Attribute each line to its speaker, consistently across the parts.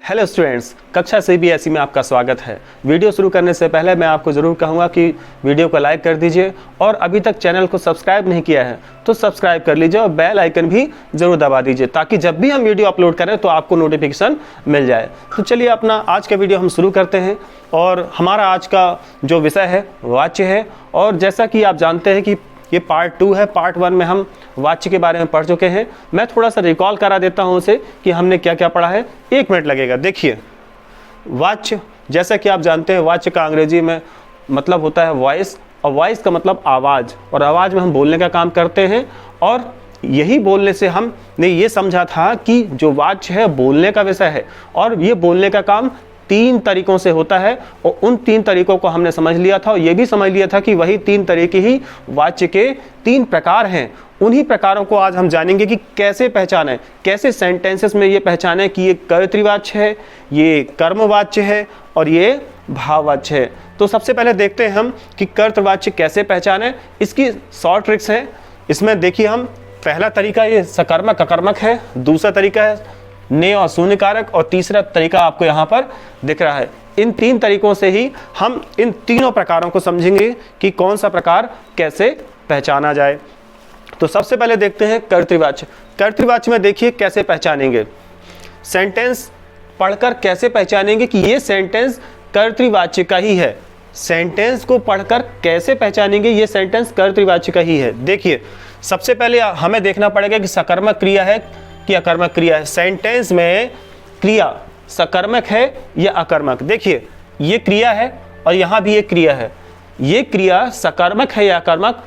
Speaker 1: Hello students, कक्षा CBSE में आपका स्वागत है। वीडियो शुरू करने से पहले मैं आपको ज़रूर कहूँगा कि वीडियो को लाइक कर दीजिए और अभी तक चैनल को सब्सक्राइब नहीं किया है तो सब्सक्राइब कर लीजिए और बेल आइकन भी ज़रूर दबा दीजिए ताकि जब भी हम वीडियो अपलोड करें तो आपको नोटिफिकेशन मिल जाए। तो चलिए अपना आज का वीडियो हम शुरू करते हैं और हमारा आज का जो विषय है वाच्य है। और जैसा कि आप जानते हैं कि ये पार्ट 2 है। पार्ट 1 में हम वाच्य के बारे में पढ़ चुके हैं। मैं थोड़ा सा रिकॉल करा देता हूं उसे कि हमने क्या क्या पढ़ा है। 1 मिनट लगेगा। देखिए, वाच्य जैसा कि आप जानते हैं, वाच्य का अंग्रेजी में मतलब होता है वॉइस, और वॉइस का मतलब आवाज़, और आवाज़ में हम बोलने का काम करते हैं। और यही बोलने से हमने ये समझा था कि जो वाच्य है बोलने का विषय है और ये बोलने का काम 3 तरीकों से होता है और उन 3 तरीकों को हमने समझ लिया था और ये भी समझ लिया था कि वही 3 तरीके ही वाच्य के 3 प्रकार हैं। उन्हीं प्रकारों को आज हम जानेंगे कि कैसे पहचानें, कैसे सेंटेंसेस में ये पहचानें कि ये कर्तृवाच्य है, ये कर्मवाच्य है और ये भाववाच्य है। तो सबसे पहले देखते हैं हम कि कर्तृवाच्य कैसे पहचानें। इसकी शॉर्ट ट्रिक्स है। इसमें देखिए, हम पहला तरीका ये सकर्मक अकर्मक है, दूसरा तरीका है ने और शून्य कारक, और तीसरा तरीका आपको यहाँ पर दिख रहा है। इन 3 तरीकों से ही हम इन तीनों प्रकारों को समझेंगे कि कौन सा प्रकार कैसे पहचाना जाए। तो सबसे पहले देखते हैं कर्तृवाच्य। कर्तृवाच्य में देखिए कैसे पहचानेंगे। सेंटेंस पढ़कर कैसे पहचानेंगे कि ये सेंटेंस कर्तृवाच्य का ही है। सेंटेंस को पढ़कर कैसे पहचानेंगे ये सेंटेंस कर्तृवाच्य का ही है। देखिए, सबसे पहले हमें देखना पड़ेगा कि सकर्मक क्रिया है कि अकर्मक क्रिया है। सेंटेंस में क्रिया सकर्मक है या अकर्मक। देखिए, ये क्रिया है और यहाँ भी एक क्रिया है। ये क्रिया सकर्मक है या अकर्मक,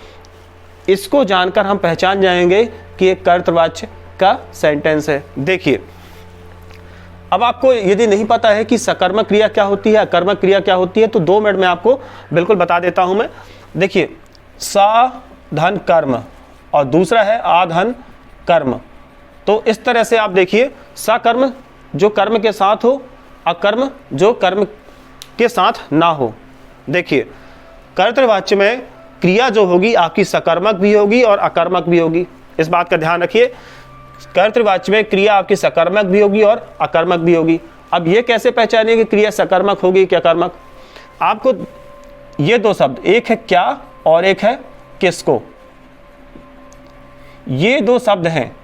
Speaker 1: इसको जानकर हम पहचान जाएंगे कि ये कर्तृवाच्य का सेंटेंस है। देखिए, अब आपको यदि नहीं पता है कि सकर्मक क्रिया क्या होती है, अकर्मक क्रिया क्या होती है, तो 2 मिनट में आपको बिल्कुल बता देता हूं मैं। देखिए, सा धन कर्म और दूसरा है आधन कर्म। तो इस तरह से आप देखिए, सकर्म जो कर्म के साथ हो, अकर्म जो कर्म के साथ ना हो। देखिए, कर्तृवाच्य में क्रिया जो होगी आपकी सकर्मक भी होगी और अकर्मक भी होगी। इस बात का ध्यान रखिए, कर्तृवाच्य में क्रिया आपकी सकर्मक भी होगी और अकर्मक भी होगी। अब ये कैसे पहचानिए कि क्रिया सकर्मक होगी कि अकर्मक। आपको ये 2 शब्द, एक है क्या और एक है किसको, ये 2 शब्द हैं।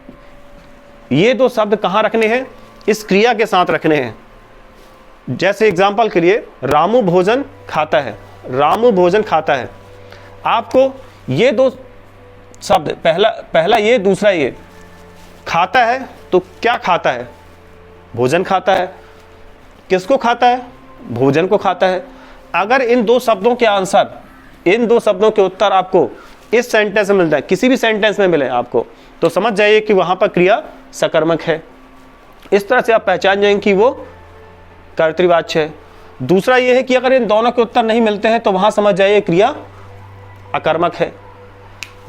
Speaker 1: ये 2 शब्द कहाँ रखने हैं? इस क्रिया के साथ रखने हैं। जैसे एग्जाम्पल के लिए, रामू भोजन खाता है, रामू भोजन खाता है। आपको ये 2 शब्द, पहला ये, दूसरा ये। खाता है तो क्या खाता है? भोजन खाता है। किसको खाता है? भोजन को खाता है। अगर इन 2 शब्दों के आंसर, इन 2 शब्दों के उत्तर आपको इस सेंटेंस में मिलता है, किसी भी सेंटेंस में मिले आपको, तो समझ जाइए कि वहां पर क्रिया सकर्मक है। इस तरह से आप पहचान जाएंगे कि वो कर्तृवाच्य है। दूसरा ये है कि अगर इन दोनों के उत्तर नहीं मिलते हैं तो वहां समझ जाइए क्रिया अकर्मक है।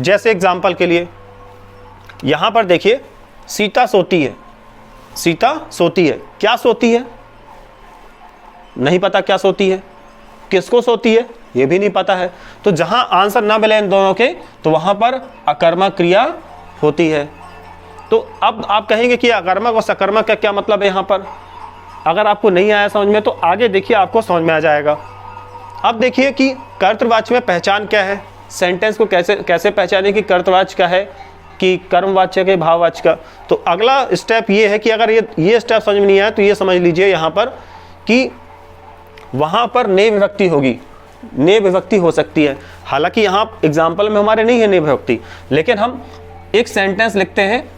Speaker 1: जैसे एग्जाम्पल के लिए यहां पर देखिए, सीता सोती है, सीता सोती है। क्या सोती है? नहीं पता क्या सोती है। किसको सोती है? ये भी नहीं पता है। तो जहां आंसर ना मिले इन दोनों के, तो वहां पर अकर्मक क्रिया होती है। तो अब आप कहेंगे कि अकर्मक और सकर्मक का क्या मतलब है यहाँ पर। अगर आपको नहीं आया समझ में तो आगे देखिए, आपको समझ में आ जाएगा। अब देखिए कि कर्तृवाच्य में पहचान क्या है, सेंटेंस को कैसे पहचाने कि कर्तृवाच्य का है कि कर्मवाच्य के भाववाच्य का। तो अगला स्टेप ये है कि अगर ये स्टेप समझ में नहीं आया तो ये समझ लीजिए यहाँ पर कि वहाँ पर ने विभक्ति होगी, ने विभक्ति हो सकती है। हालांकि यहाँ एग्जाम्पल में हमारे नहीं है ने विभक्ति, लेकिन हम एक सेंटेंस लिखते हैं,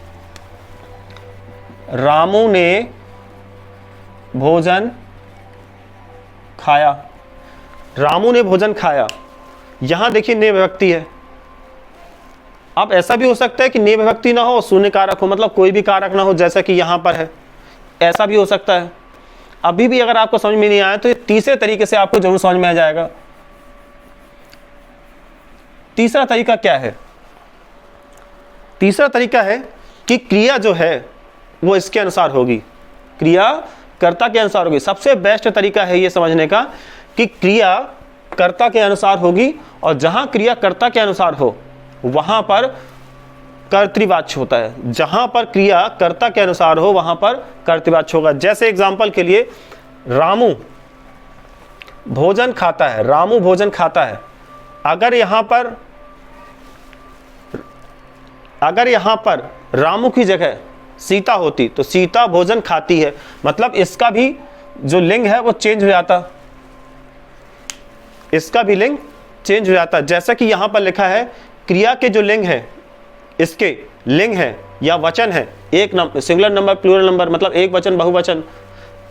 Speaker 1: रामू ने भोजन खाया। रामू ने भोजन खाया, यहां देखिए ने विभक्ति है। अब ऐसा भी हो सकता है कि ने विभक्ति ना हो, शून्य कारक हो, मतलब कोई भी कारक ना हो, जैसा कि यहां पर है। ऐसा भी हो सकता है। अभी भी अगर आपको समझ में नहीं आया तो तीसरे तरीके से आपको जरूर समझ में आ जाएगा। तीसरा तरीका क्या है? तीसरा तरीका है कि क्रिया जो है वो इसके अनुसार होगी, क्रिया कर्ता के अनुसार होगी। सबसे बेस्ट तरीका है ये समझने का कि क्रिया कर्ता के अनुसार होगी, और जहां क्रिया कर्ता के अनुसार हो वहां पर कर्तृवाच्य होता है। जहां पर क्रिया कर्ता के अनुसार हो वहां पर कर्तृवाच्य होगा। जैसे एग्जांपल के लिए रामू भोजन खाता है, रामू भोजन खाता है। अगर यहां पर रामू की जगह सीता होती तो सीता भोजन खाती है, मतलब इसका भी जो लिंग है वो चेंज हो जाता, इसका भी लिंग चेंज हो जाता। जैसा कि यहां पर लिखा है क्रिया के जो लिंग है, इसके लिंग है या वचन है, एक number singular number plural number, मतलब एक वचन बहुवचन।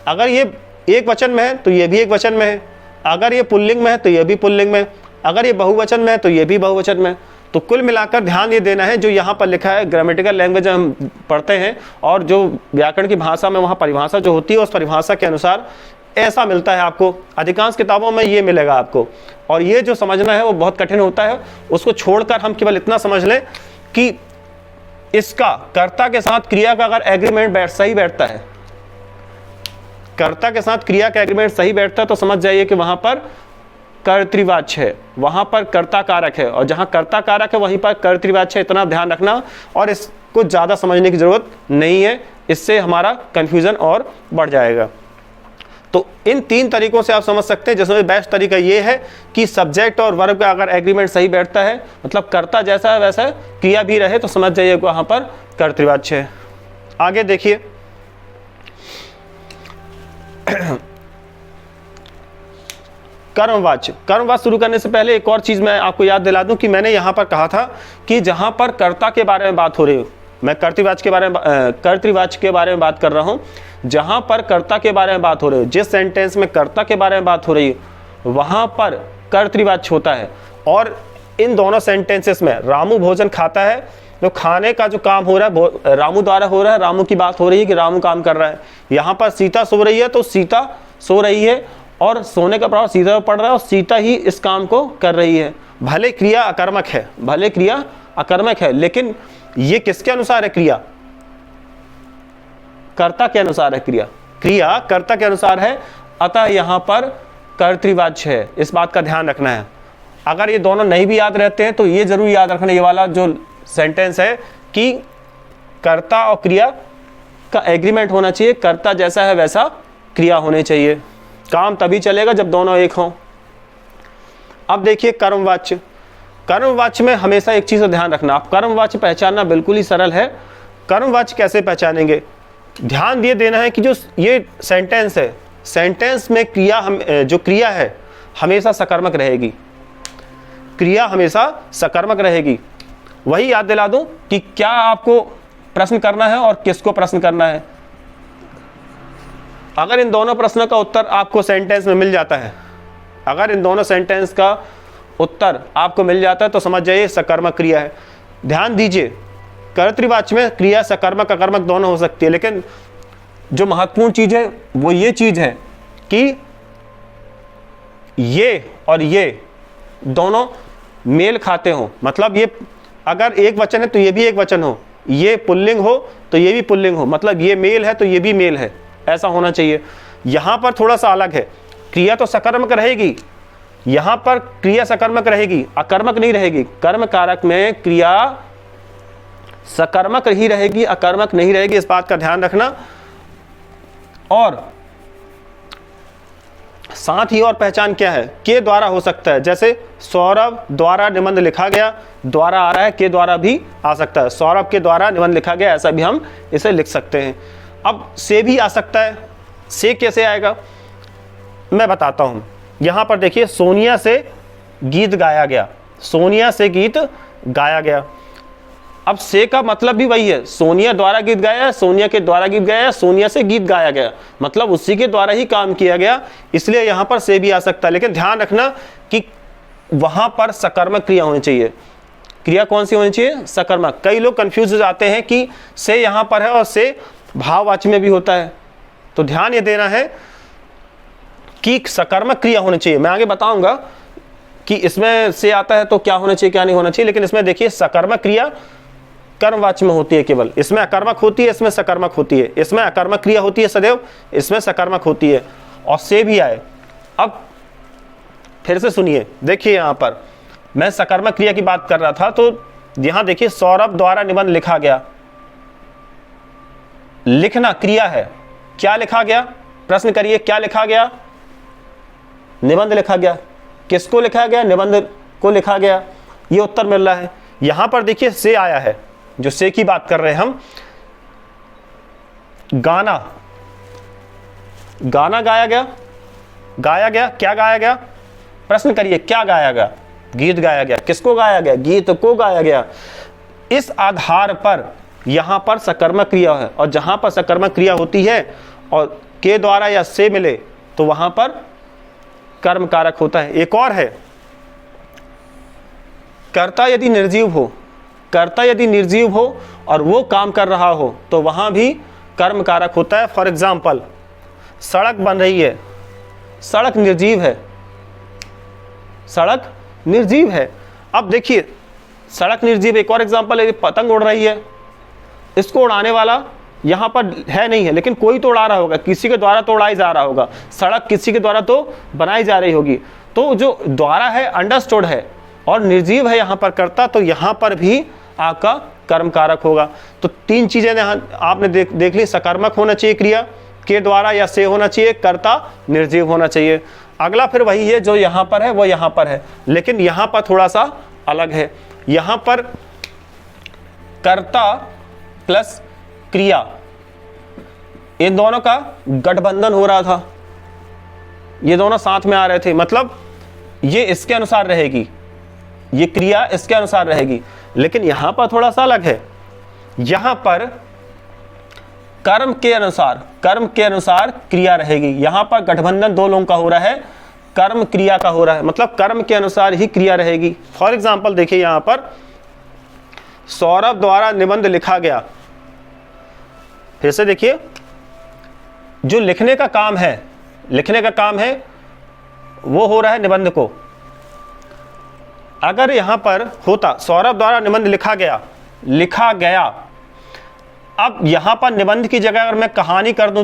Speaker 1: अगर ये एक वचन में है तो ये भी एक वचन में है, अगर ये पुल्लिंग में है तो ये भी पुल्लिंग में, अगर ये बहुवचन में है तो ये भी बहुवचन में। तो कुल मिलाकर ध्यान ये देना है, जो यहाँ पर लिखा है ग्रामेटिकल लैंग्वेज हम पढ़ते हैं और जो व्याकरण की भाषा में वहाँ परिभाषा जो होती है उस परिभाषा के अनुसार ऐसा मिलता है आपको। अधिकांश किताबों में ये मिलेगा आपको, और ये जो समझना है वो बहुत कठिन होता है। उसको छोड़कर हम केवल इतना समझ लें कि इसका कर्ता के साथ क्रिया का अगर एग्रीमेंट सही बैठता है, कर्ता के साथ क्रिया का एग्रीमेंट सही बैठता है तो समझ जाइए कि वहां पर कर्तृवाच्य है, वहां पर कर्ता कारक है, और जहां कर्ता कारक है वहीं पर कर्तृवाच्य है। इतना ध्यान रखना, और इसको ज्यादा समझने की जरूरत नहीं है, इससे हमारा कंफ्यूजन और बढ़ जाएगा। तो इन तीन तरीकों से आप समझ सकते हैं, जिसमें बेस्ट तरीका ये है कि सब्जेक्ट और वर्ब का अगर एग्रीमेंट सही बैठता है, मतलब कर्ता जैसा है वैसा क्रिया भी रहे, तो समझ जाइए वहां पर कर्तृवाच्य है। आगे देखिए कर्मवाच्य। कर्मवाच्य शुरू करने से पहले एक और चीज मैं आपको याद दिला दूं कि मैंने यहां पर कहा था कि जहां पर कर्ता के बारे में बात हो रही हो, मैं कर्तृवाच्य के बारे में बात कर रहा हूं। जहां पर कर्ता के बारे में बात हो रही हो, जिस सेंटेंस में कर्ता के बारे में बात हो रही है वहां पर कर्तृवाच्य होता है। और इन दोनों सेंटेंसेस में रामू भोजन खाता है, तो खाने का जो काम हो रहा है रामू द्वारा हो रहा है, रामू की बात हो रही है कि रामू काम कर रहा है। यहाँ पर सीता सो रही है तो सीता सो रही है, और सोने का प्रभाव सीता पर पड़ रहा है और सीता ही इस काम को कर रही है। भले क्रिया अकर्मक है, लेकिन ये किसके अनुसार है? क्रिया कर्ता के अनुसार है। क्रिया कर्ता के अनुसार है, अतः यहां पर कर्तृवाच्य है। इस बात का ध्यान रखना है। अगर ये दोनों नहीं भी याद रहते हैं तो ये जरूर याद रखना, ये वाला जो सेंटेंस है कि कर्ता और क्रिया का एग्रीमेंट होना चाहिए, कर्ता जैसा है वैसा क्रिया होनी चाहिए। काम तभी चलेगा जब दोनों एक हों। अब देखिए कर्मवाच्य। कर्मवाच्य में हमेशा एक चीज का ध्यान रखना, आप कर्मवाच्य पहचानना बिल्कुल ही सरल है। कर्मवाच्य कैसे पहचानेंगे? ध्यान दिए देना है कि जो ये सेंटेंस है, सेंटेंस में जो क्रिया है हमेशा सकर्मक रहेगी। क्रिया हमेशा सकर्मक रहेगी। वही याद दिला दूं कि क्या आपको प्रश्न करना है और किसको प्रश्न करना है। अगर इन दोनों प्रश्नों का उत्तर आपको सेंटेंस में मिल जाता है, अगर इन दोनों सेंटेंस का उत्तर आपको मिल जाता है तो समझ जाइए सकर्मक क्रिया है। ध्यान दीजिए, कर्तृवाच्य में क्रिया सकर्मक अकर्मक दोनों हो सकती है, लेकिन जो महत्वपूर्ण चीज है वो ये चीज है कि ये और ये दोनों मेल खाते हो। मतलब ये अगर एक वचन है तो ये भी एक वचन हो, ये पुल्लिंग हो तो ये भी पुल्लिंग हो, मतलब ये मेल है तो ये भी मेल है, ऐसा होना चाहिए। यहां पर थोड़ा सा अलग है, क्रिया तो सकर्मक रहेगी, यहां पर क्रिया सकर्मक रहेगी, अकर्मक नहीं रहेगी। कर्म कारक में क्रिया सकर्मक ही रहेगी, अकर्मक नहीं रहेगी, इस बात का ध्यान रखना। और साथ ही और पहचान क्या है? के द्वारा हो सकता है, जैसे सौरभ द्वारा निबंध लिखा गया, द्वारा आ रहा है, के द्वारा भी आ सकता है। सौरभ के द्वारा निबंध लिखा गया, ऐसा भी हम इसे लिख सकते हैं। अब से भी आ सकता है, से कैसे आएगा मैं बताता हूं। यहां पर देखिए, सोनिया से गीत गाया गया, सोनिया से गीत गाया गया। अब से का मतलब भी वही है, सोनिया द्वारा गीत गाया, सोनिया के द्वारा गीत गाया, सोनिया से गीत गाया गया, मतलब उसी के द्वारा ही काम किया गया, इसलिए यहां पर से भी आ सकता है। लेकिन ध्यान रखना कि वहां पर सकर्मक क्रिया होनी चाहिए। क्रिया कौन सी होनी चाहिए? सकर्मक। कई लोग कंफ्यूज हो जाते हैं कि से यहां पर है और से भाववाची में भी होता है, तो ध्यान ये देना है कि सकर्मक क्रिया होनी चाहिए। मैं आगे बताऊंगा कि इसमें से आता है तो क्या होना चाहिए क्या नहीं होना चाहिए, लेकिन इसमें देखिए सकर्मक क्रिया कर्मवाच्य में होती है केवल, इसमें अकर्मक होती है, इसमें सकर्मक होती है। इसमें अकर्मक क्रिया होती है सदैव, इसमें सकर्मक होती है, और से भी आए। अब फिर से सुनिए, देखिए यहां पर मैं सकर्मक क्रिया की बात कर रहा था, तो यहां देखिए सौरभ द्वारा निबंध लिखा गया, लिखना क्रिया है, क्या लिखा गया, प्रश्न करिए क्या लिखा गया, निबंध लिखा गया। किसको लिखा गया, निबंध को लिखा गया, ये उत्तर मिल रहा है। यहां पर देखिए से आया है, जो से की बात कर रहे हैं हम, गाना, गाना गाया गया, गाया गया, क्या गाया गया, प्रश्न करिए क्या गाया गया, गीत गाया गया। किसको गाया गया, गीत को गाया गया। इस आधार पर यहां पर सकर्मक क्रिया है, और जहां पर सकर्मक क्रिया होती है और के द्वारा या से मिले तो वहां पर कर्म कारक होता है। एक और है, कर्ता यदि निर्जीव हो, कर्ता यदि निर्जीव हो और वो काम कर रहा हो तो वहां भी कर्म कारक होता है। फॉर एग्जाम्पल सड़क बन रही है, सड़क निर्जीव है, सड़क निर्जीव है। अब देखिए सड़क निर्जीव, एक और एग्जाम्पल है, पतंग उड़ रही है, इसको उड़ाने वाला यहाँ पर है नहीं है, लेकिन कोई तो उड़ा रहा होगा, किसी के द्वारा तो उड़ाई जा रहा होगा, सड़क किसी के द्वारा तो बनाई जा रही होगी। तो जो द्वारा है अंडरस्टूड है और निर्जीव है यहाँ पर कर्ता, तो यहाँ पर भी आपका कर्म कारक होगा। तो तीन चीजें आपने देख ली, सकर्मक होना चाहिए क्रिया, के द्वारा या से होना चाहिए, कर्ता निर्जीव होना चाहिए। अगला फिर वही है जो यहाँ पर है वो यहाँ पर है, लेकिन यहाँ पर थोड़ा सा अलग है। यहाँ पर कर्ता प्लस क्रिया, इन दोनों का गठबंधन हो रहा था, ये दोनों साथ में आ रहे थे, मतलब ये इसके अनुसार रहेगी, ये क्रिया इसके अनुसार रहेगी। लेकिन यहां पर थोड़ा सा अलग है, यहां पर कर्म के अनुसार क्रिया रहेगी। यहां पर गठबंधन दो लोगों का हो रहा है, कर्म क्रिया का हो रहा है, मतलब कर्म के अनुसार ही क्रिया रहेगी। फॉर एग्जाम्पल देखिए यहां पर सौरभ द्वारा निबंध लिखा गया, फिर से देखिए जो लिखने का काम है, लिखने का काम है वो हो रहा है निबंध को। अगर यहां पर होता सौरभ द्वारा निबंध लिखा गया, अब यहां पर निबंध की जगह अगर मैं कहानी कर दूं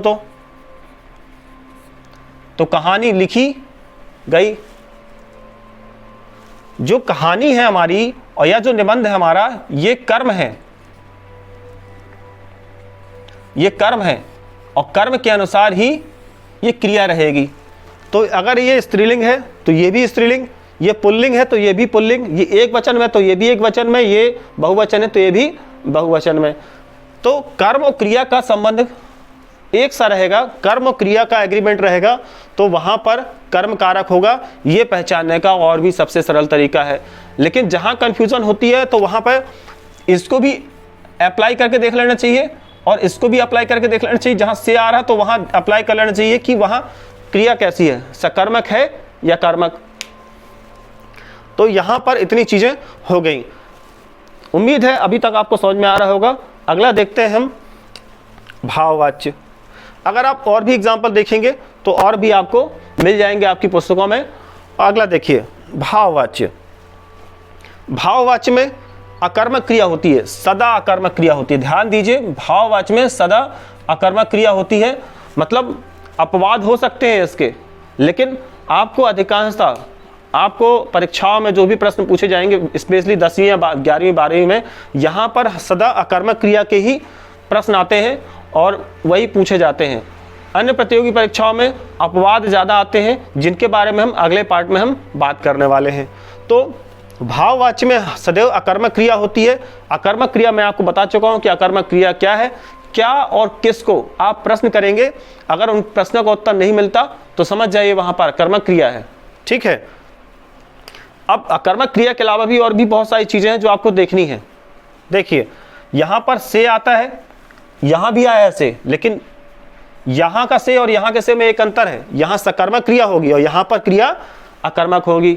Speaker 1: तो कहानी लिखी गई। जो कहानी है हमारी और या जो निबंध है हमारा, ये कर्म है, ये कर्म है, और कर्म के अनुसार ही ये क्रिया रहेगी। तो अगर ये स्त्रीलिंग है तो ये भी स्त्रीलिंग, ये पुल्लिंग है तो ये भी पुल्लिंग, ये एक वचन में तो ये भी एक वचन में, ये बहुवचन है तो ये भी बहुवचन में। तो कर्म और क्रिया का संबंध एक सा रहेगा, कर्म और क्रिया का एग्रीमेंट रहेगा, तो वहां पर कर्म कारक होगा। ये पहचानने का और भी सबसे सरल तरीका है। लेकिन जहां कंफ्यूजन होती है तो वहां पर इसको भी अप्लाई करके देख लेना चाहिए और इसको भी अप्लाई करके देख लेना चाहिए। जहां से आ रहा है तो वहां अप्लाई कर लेना चाहिए कि वहां क्रिया कैसी है, सकर्मक है या कर्मक। तो यहां पर इतनी चीजें हो गई। उम्मीद है अभी तक आपको समझ में आ रहा होगा। अगला देखते हैं हम भाववाच्य। अगर आप और भी एग्जाम्पल देखेंगे तो और भी आपको मिल जाएंगे आपकी पुस्तकों में। अगला देखिए भाववाच्य। भाववाच्य में अकर्मक क्रिया होती है, सदा अकर्मक क्रिया होती है। ध्यान दीजिए, भाववाच्य में सदा अकर्मक क्रिया होती है। मतलब अपवाद हो सकते हैं इसके, लेकिन आपको अधिकांशतः आपको परीक्षाओं में जो भी प्रश्न पूछे जाएंगे, स्पेशली 10वीं या 11वीं 12वीं में, यहाँ पर सदा अकर्मक क्रिया के ही प्रश्न आते हैं और वही पूछे जाते हैं। अन्य प्रतियोगी परीक्षाओं में अपवाद ज़्यादा आते हैं, जिनके बारे में हम अगले पार्ट में हम बात करने वाले हैं। तो भाववाच्य में सदैव अकर्मक क्रिया होती है। अकर्मक क्रिया मैं आपको बता चुका हूँ कि अकर्मक क्रिया क्या है। क्या और किसको आप प्रश्न करेंगे, अगर उन प्रश्नों का उत्तर नहीं मिलता तो समझ जाइए वहां पर अकर्मक क्रिया है। ठीक है। अब अकर्मक क्रिया के अलावा भी और भी बहुत सारी चीजें हैं जो आपको देखनी है। देखिए यहां पर से आता है, यहां भी आया से, लेकिन यहां का से और यहां के से में एक अंतर है। यहां सकर्मक क्रिया होगी और यहां पर क्रिया अकर्मक होगी।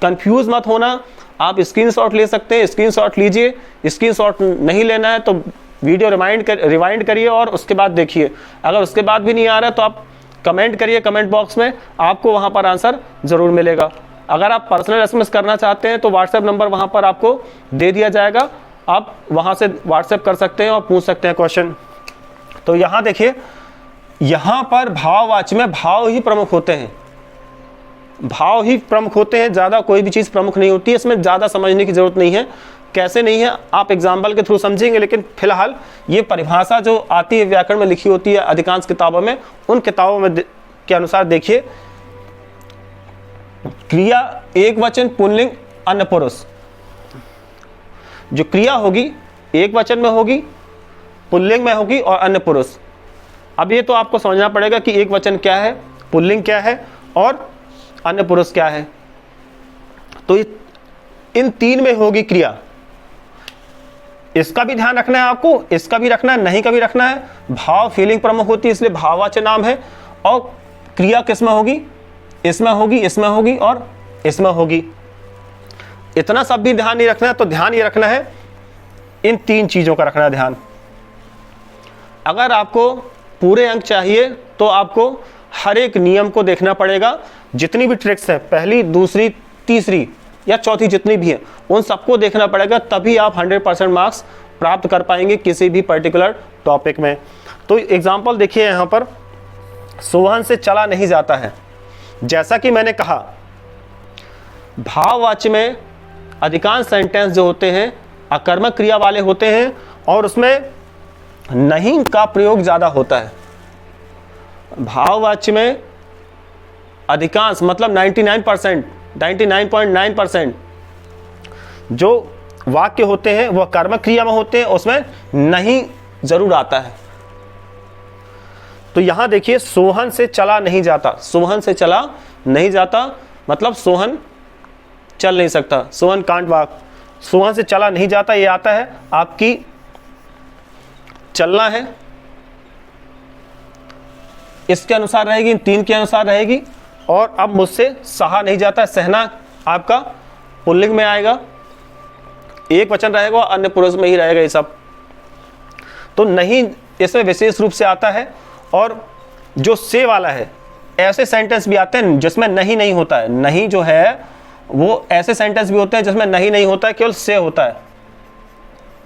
Speaker 1: कंफ्यूज मत होना। आप स्क्रीनशॉट ले सकते हैं, स्क्रीनशॉट लीजिए। स्क्रीनशॉट नहीं लेना है तो वीडियो रिवाइंड करिए और उसके बाद देखिए। अगर उसके बाद भी नहीं आ रहा है तो आप कमेंट करिए कमेंट बॉक्स में, आपको वहां पर आंसर जरूर मिलेगा। अगर आप पर्सनल एसएमएस करना चाहते हैं तो व्हाट्सएप नंबर वहां पर आपको दे दिया जाएगा, आप वहां से व्हाट्सएप कर सकते हैं और पूछ सकते हैं क्वेश्चन। तो यहां देखिए, यहां पर भाववाच्य में भाव ही प्रमुख होते हैं, भाव ही प्रमुख होते हैं, ज़्यादा कोई भी चीज़ प्रमुख नहीं होती है। इसमें ज़्यादा समझने की जरूरत नहीं है। कैसे नहीं है आप एग्जाम्पल के थ्रू समझेंगे, लेकिन फिलहाल ये परिभाषा जो आती है व्याकरण में लिखी होती है अधिकांश किताबों में, उन किताबों में के अनुसार देखिए, क्रिया एक वचन पुल्लिंग अन्य पुरुष, जो क्रिया होगी एक वचन में होगी, पुल्लिंग में होगी और अन्य पुरुष। अब ये तो आपको समझना पड़ेगा कि एक वचन क्या है, पुल्लिंग क्या है और अन्य पुरुष क्या है। तो इन तीन में होगी क्रिया। इसका भी ध्यान रखना है आपको, इसका भी रखना है, नहीं का भी रखना है। भाव फीलिंग प्रमुख होती है इसलिए भाववाचक नाम है। और क्रिया किसमें होगी, इसमें होगी, इसमें होगी और इसमें होगी। इतना सब भी ध्यान नहीं रखना है, तो ध्यान ये रखना है, इन तीन चीजों का रखना है ध्यान। अगर आपको पूरे अंक चाहिए तो आपको हर एक नियम को देखना पड़ेगा, जितनी भी ट्रिक्स है, पहली दूसरी तीसरी या चौथी जितनी भी है, उन सबको देखना पड़ेगा, तभी आप 100% मार्क्स प्राप्त कर पाएंगे किसी भी पर्टिकुलर टॉपिक में। तो एग्जाम्पल देखिए यहाँ पर, सोहन से चला नहीं जाता है। जैसा कि मैंने कहा, भाववाच्य में अधिकांश सेंटेंस जो होते हैं अकर्मक क्रिया वाले होते हैं और उसमें नहीं का प्रयोग ज़्यादा होता है। भाववाच्य में अधिकांश मतलब 99%, 99.9% जो वाक्य होते हैं वह कर्मक क्रिया में होते हैं, उसमें नहीं जरूर आता है। तो यहां देखिए, सोहन से चला नहीं जाता, सोहन से चला नहीं जाता मतलब सोहन चल नहीं सकता, सोहन कांट वॉक। सोहन से चला नहीं जाता, ये आता है आपकी चलना है, इसके अनुसार रहेगी, इन तीन के अनुसार रहेगी। और अब मुझसे सहा नहीं जाता, सहना आपका पुल्लिंग में आएगा, एक वचन रहेगा, अन्य पुरुष में ही रहेगा ये सब। तो नहीं इसमें विशेष रूप से आता है। और जो से वाला है, ऐसे सेंटेंस भी आते हैं जिसमें नहीं नहीं होता है। नहीं जो है वो ऐसे सेंटेंस भी होते हैं जिसमें नहीं नहीं होता है, केवल से होता है,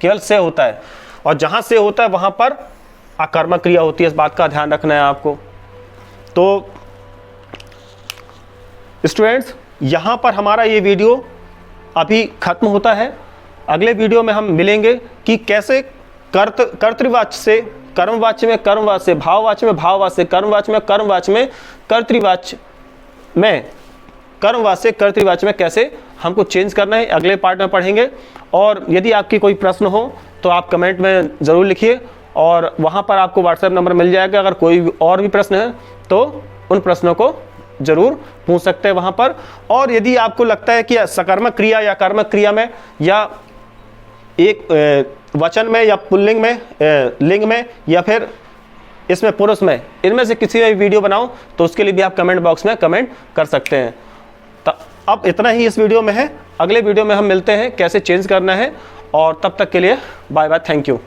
Speaker 1: केवल से होता है। और जहां से होता है वहां पर अकर्मक क्रिया होती है, इस बात का ध्यान रखना है आपको। तो स्टूडेंट्स, यहां पर हमारा ये वीडियो अभी खत्म होता है। अगले वीडियो में हम मिलेंगे कि कैसे कर्तृवाच्य से कर्मवाच्य में, कर्मवाच्य से भाववाच्य में, भाववाच्य से कर्मवाच्य में, कर्मवाच्य में कर्तृवाच्य में, कर्मवाच्य से कर्तृवाच्य में कैसे हमको चेंज करना है, अगले पार्ट में पढ़ेंगे। और यदि आपकी कोई प्रश्न हो तो आप कमेंट में ज़रूर लिखिए और वहाँ पर आपको व्हाट्सएप नंबर मिल जाएगा। अगर कोई और भी प्रश्न है तो उन प्रश्नों को जरूर पूछ सकते हैं वहाँ पर। और यदि आपको लगता है कि सकर्मक क्रिया या कर्मक क्रिया में या एक वचन में या पुल्लिंग में, लिंग में या फिर इसमें पुरुष में, इनमें से किसी में भी वीडियो बनाओ तो उसके लिए भी आप कमेंट बॉक्स में कमेंट कर सकते हैं। तो अब इतना ही इस वीडियो में है, अगले वीडियो में हम मिलते हैं कैसे चेंज करना है। और तब तक के लिए बाय बाय, थैंक यू।